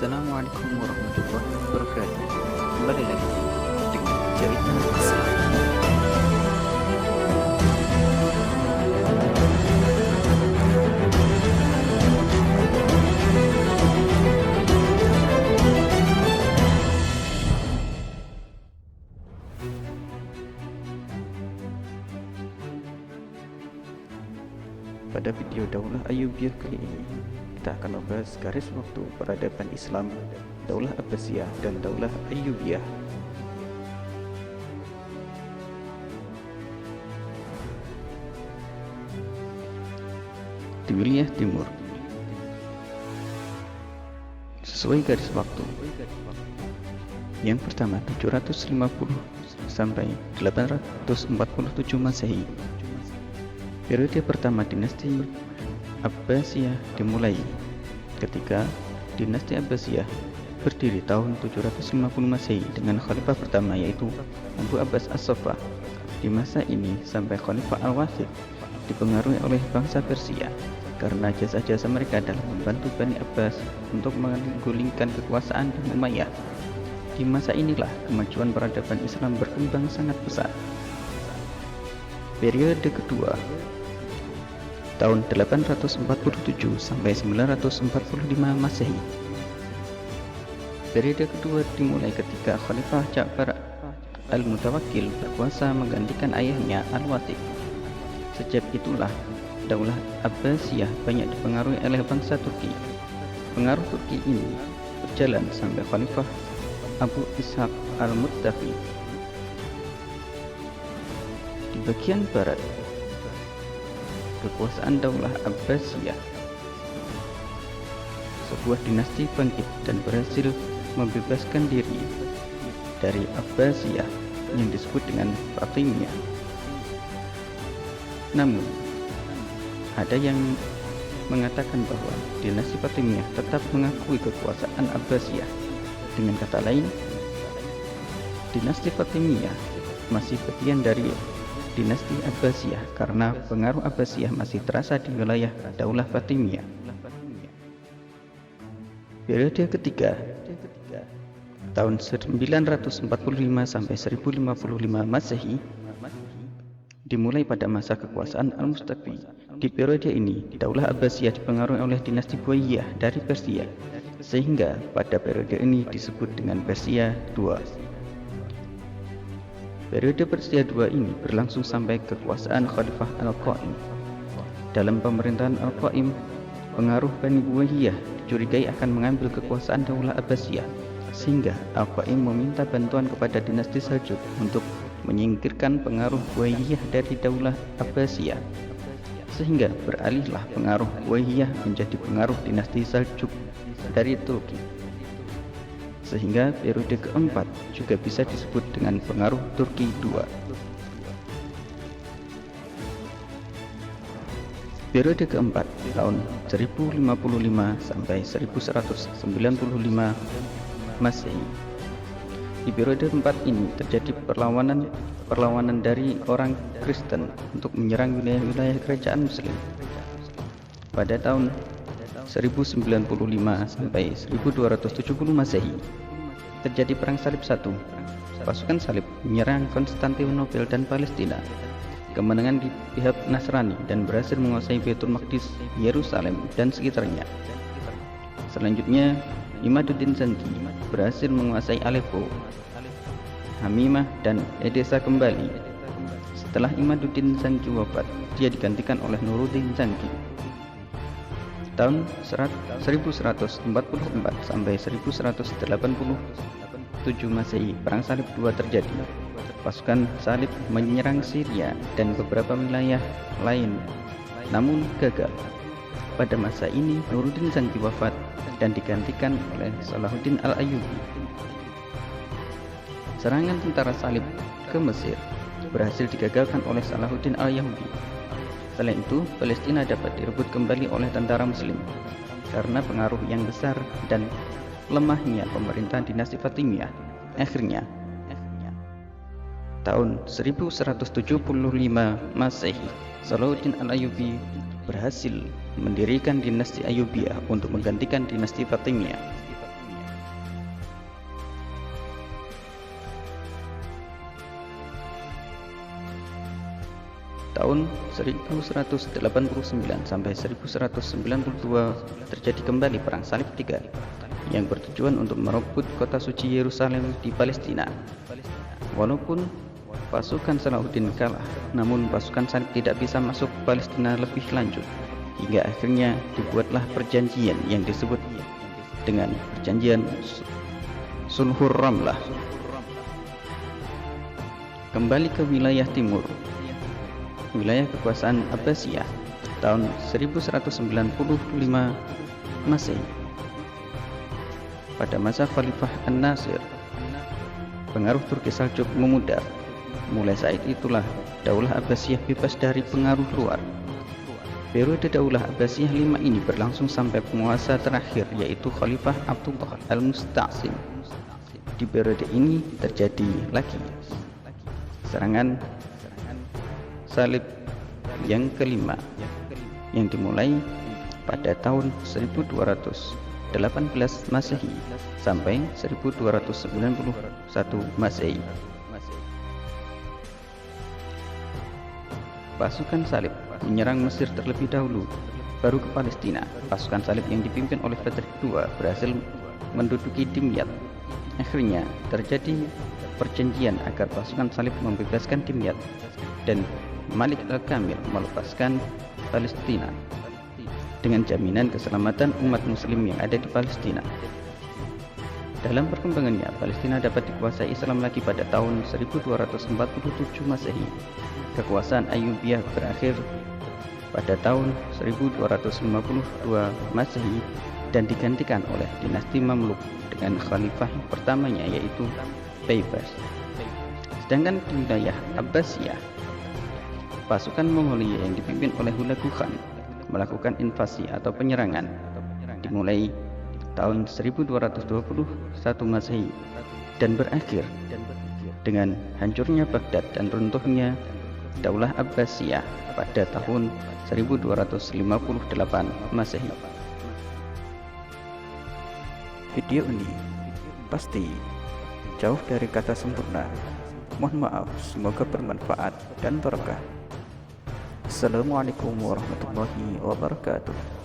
Assalamualaikum warahmatullahi wabarakatuh. Kembali lagi dengan cerita Islam. Pada video Daulah Ayyubiyah kali ini, kita akan membahas garis waktu peradaban Islam, Daulah Abbasiyah dan Daulah Ayyubiyah. Di wilayah timur, sesuai garis waktu, yang pertama 750 sampai 847 Masehi. Periode pertama dinasti Abbasiyah dimulai ketika dinasti Abbasiyah berdiri tahun 750 Masehi dengan khalifah pertama yaitu Abu Abbas As-Saffah. Di masa ini sampai Khalifah Al-Wathid dipengaruhi oleh bangsa Persia karena jasa-jasa mereka dalam membantu Bani Abbas untuk menggulingkan kekuasaan Bani Umayyah. Di masa inilah kemajuan peradaban Islam berkembang sangat pesat. Periode kedua tahun 847 sampai 945 Masehi. Periode kedua dimulai ketika Khalifah Ja'far Al-Mutawakkil berkuasa menggantikan ayahnya Al-Wathid. Sejak itulah Daulah Abbasiyah banyak dipengaruhi oleh bangsa Turki. Pengaruh Turki ini berjalan sampai Khalifah Abu Ishaq Al-Muttafi. Di bagian barat, kekuasaan Daulah Abbasiyah, sebuah dinasti bangkit dan berhasil membebaskan diri dari Abbasiyah yang disebut dengan Fatimiyah. Namun, ada yang mengatakan bahwa dinasti Fatimiyah tetap mengakui kekuasaan Abbasiyah. Dengan kata lain, dinasti Fatimiyah masih bagian dari dinasti Abbasiyah karena pengaruh Abbasiyah masih terasa di wilayah Daulah Fatimiyah. Periode ketiga tahun 945 sampai 1055 Masehi dimulai pada masa kekuasaan Al-Mustafi. Di periode ini Daulah Abbasiyah dipengaruhi oleh dinasti Buayyah dari Persia, sehingga pada periode ini disebut dengan Persia II. Periode Persia II ini berlangsung sampai kekuasaan Khalifah Al-Qaim. Dalam pemerintahan Al-Qaim, pengaruh Bani Umayyah dicurigai akan mengambil kekuasaan Daulah Abbasiyah, sehingga Al-Qaim meminta bantuan kepada dinasti Seljuk untuk menyingkirkan pengaruh Umayyah dari Daulah Abbasiyah, sehingga beralihlah pengaruh Umayyah menjadi pengaruh dinasti Seljuk dari Turki. Sehingga periode keempat juga bisa disebut dengan pengaruh Turki II. Periode keempat tahun 1055 sampai 1195 Masehi. Di periode keempat ini terjadi perlawanan dari orang Kristen untuk menyerang wilayah-wilayah kerajaan Muslim. Pada tahun 1095 sampai 1270 Masehi terjadi Perang Salib I. Pasukan Salib menyerang Konstantinopel dan Palestina. Kemenangan di pihak Nasrani dan berhasil menguasai Baitul Maqdis, Yerusalem dan sekitarnya. Selanjutnya, Imaduddin Zanki berhasil menguasai Aleppo, Hamimah dan Edessa kembali. Setelah Imaduddin Zanki wafat, dia digantikan oleh Nuruddin Zanki. Tahun 1144 sampai 1187 Masehi, Perang Salib II terjadi. Pasukan Salib menyerang Syria dan beberapa wilayah lain, namun gagal. Pada masa ini, Nuruddin Zanki wafat dan digantikan oleh Salahuddin Al-Ayyubi. Serangan tentara Salib ke Mesir berhasil digagalkan oleh Salahuddin Al-Ayyubi. Selain itu, Palestina dapat direbut kembali oleh tentara Muslim karena pengaruh yang besar dan lemahnya pemerintahan dinasti Fatimiyah. Akhirnya, tahun 1175 Masehi, Salahuddin Al-Ayyubi berhasil mendirikan dinasti Ayyubiyah untuk menggantikan dinasti Fatimiyah. tahun 1189 sampai 1192 terjadi kembali Perang Salib III yang bertujuan untuk merebut kota suci Yerusalem di Palestina. Walaupun pasukan Salahuddin kalah, namun pasukan Salib tidak bisa masuk ke Palestina lebih lanjut, hingga akhirnya dibuatlah perjanjian yang disebut dengan perjanjian Sulhur Ramlah. Kembali ke wilayah timur, wilayah kekuasaan Abbasiyah tahun 1195 Masehi. Pada masa Khalifah An-Nasir, pengaruh Turki Saljuk memudar. Mulai saat itulah Daulah Abbasiyah bebas dari pengaruh luar. Periode Daulah Abbasiyah 5 ini berlangsung sampai penguasa terakhir, yaitu Khalifah Abdullah Al-Musta'sim. Di periode ini terjadi lagi serangan Salib yang kelima, yang dimulai pada tahun 1218 Masehi sampai 1291 Masehi. Pasukan Salib menyerang Mesir terlebih dahulu, baru ke Palestina. Pasukan Salib yang dipimpin oleh Frederick II berhasil menduduki Dimyat. Akhirnya terjadi perjanjian agar pasukan Salib membebaskan Dimyat dan Malik Al-Kamil melepaskan Palestina dengan jaminan keselamatan umat muslim yang ada di Palestina. Dalam perkembangannya, Palestina dapat dikuasai Islam lagi pada tahun 1247 Masehi. Kekuasaan Ayyubiyah berakhir pada tahun 1252 Masehi dan digantikan oleh dinasti Mamluk dengan khalifah pertamanya, yaitu Baybars. Sedangkan di wilayah Abbasiyah, pasukan Mongolia yang dipimpin oleh Hulagu Khan melakukan invasi atau penyerangan dimulai tahun 1221 Masehi dan berakhir dengan hancurnya Baghdad dan runtuhnya Daulah Abbasiyah pada tahun 1258 Masehi. Video ini pasti jauh dari kata sempurna. Mohon maaf, semoga bermanfaat dan berkah. Assalamualaikum warahmatullahi wabarakatuh.